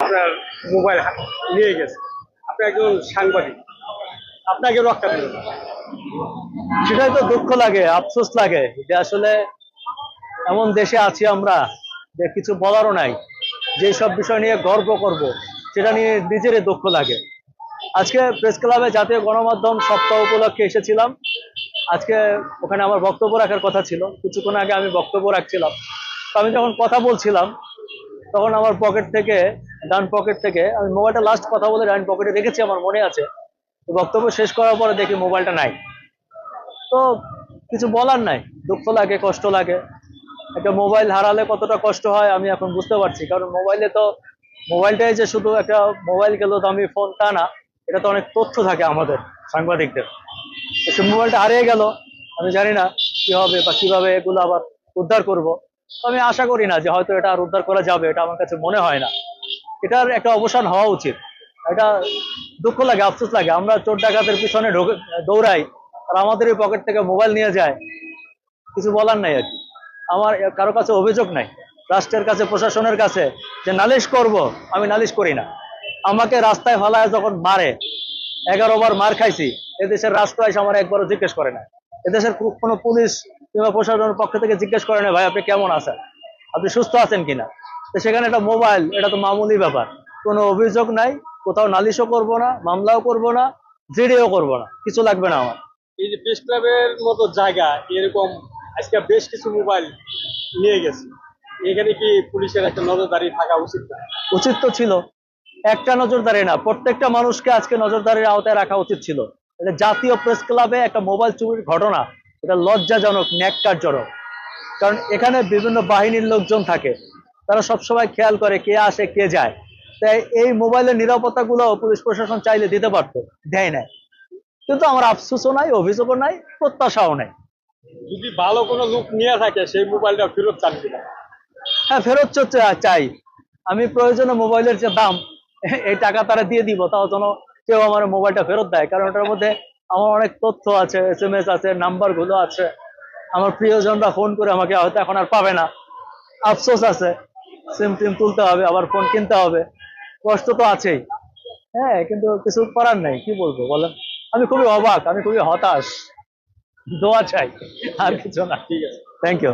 আপনার মোবাইল নিয়ে গেছে, আপনি একজন সাংবাদিক, আপনাকে রক্ষা পেলেন। সেটাই তো দুঃখ লাগে, আফসোস লাগে যে আসলে এমন দেশে আছি আমরা যে কিছু বলারও নাই, যে সব বিষয় নিয়ে গর্ব করব সেটা নিয়ে নিজেরই দুঃখ লাগে। আজকে প্রেস ক্লাবে জাতীয় গণমাধ্যম সপ্তাহ উপলক্ষে এসেছিলাম। আজকে ওখানে আমার বক্তব্য রাখার কথা ছিল, কিছুক্ষণ আগে আমি বক্তব্য রাখছিলাম। তো আমি যখন কথা বলছিলাম তখন আমার পকেট থেকে, ডান পকেট থেকে আমি মোবাইলটা লাস্ট কথা বলে ডান পকেটে রেখেছি, আমার মনে আছে। তো বক্তব্য শেষ করার পরে দেখি মোবাইলটা নাই। তো কিছু বলার নাই, দুঃখ লাগে, কষ্ট লাগে। একটা মোবাইল হারালে কতটা কষ্ট হয় আমি এখন বুঝতে পারছি, কারণ মোবাইলটাই যে শুধু একটা মোবাইল গেল দামি ফোন তা না, এটা তো অনেক তথ্য থাকে আমাদের সাংবাদিকদের। তো সে মোবাইলটা হারিয়ে গেল, আমি জানি না কি হবে বা কিভাবে এগুলো আবার উদ্ধার করব। আমি আশা করি না যে হয়তো এটা আর উদ্ধার করা যাবে, এটা আমার কাছে মনে হয় না। এটার একটা অবসান হওয়া উচিত। এটা দুঃখ লাগে, আফসোস লাগে, আমরা চোর ডাকাতের পিছনে দৌড়াই আর আমাদের এই পকেট থেকে মোবাইল নিয়ে যায়। কিছু বলার নাই আর কি। আমার কারো কাছে অভিযোগ নাই, রাষ্ট্রের কাছে, প্রশাসনের কাছে যে নালিশ করব, আমি নালিশ করি না। আমাকে রাস্তায় ফেলায় যখন মারে, 11 বার মার খাইছি, এদেশের রাষ্ট্র এসে আমার একবারও জিজ্ঞেস করে না। এদেশের কোনো পুলিশ কিংবা প্রশাসনের পক্ষ থেকে জিজ্ঞেস করে না ভাই আপনি কেমন আছেন, আপনি সুস্থ আছেন কিনা। তো সেখানে একটা মোবাইল, এটা তো মামুলি ব্যাপার, কোনো অভিযোগ নাই, কোথাও নালিশও করব না, মামলাও করব না, জিডিও করব না, কিছু লাগবে না আমার। এই যে প্রেস ক্লাবের মতো জায়গা, এরকম আজকে বেশ কিছু মোবাইল নিয়ে গেছে, এখানে কি পুলিশের একটা নজরদারি থাকা উচিত না? উচিত তো ছিল, একটা নজরদারি না, প্রত্যেকটা মানুষকে আজকে নজরদারির আওতায় রাখা উচিত ছিল। এটা জাতীয় প্রেস ক্লাবে একটা মোবাইল চুরির ঘটনা, এটা লজ্জাজনক, ন্যাক্কারজনক। কারণ এখানে বিভিন্ন বাহিনীর লোকজন থাকে, তারা সবসময় খেয়াল করে কে আসে কে যায়। তাই এই মোবাইলের নিরাপত্তা গুলো পুলিশ প্রশাসন চাইলে দিতে পারতো, দেয় না। কিন্তু আমার আফসোসও নাই, অভিযোগও নাই, প্রত্যাশাও নাই। যদি ভালো কোনো লোক নিয়ে থাকে সেই মোবাইলটা ফেরত চান কিনা? হ্যাঁ, ফেরত চাই। আমি প্রয়োজনে মোবাইলের যে দাম, এই টাকা তারা দিয়ে দিব, তাও যেন কেউ আমার মোবাইলটা ফেরত দেয়। কারণ ওটার মধ্যে আমার অনেক তথ্য আছে, SMS আছে, নাম্বার গুলো আছে। আমার প্রিয়জনরা ফোন করে আমাকে হয়তো এখন আর পাবে না, আফসোস আছে। সিম টিম তুলতে হবে, আবার ফোন কিনতে হবে, কষ্ট তো আছেই। হ্যাঁ, কিন্তু কিছু করার নাই, কি বলবো বলেন। আমি খুবই অবাক, আমি খুবই হতাশ, দোয়া চাই, আর কিছু না। ঠিক আছে। Thank you.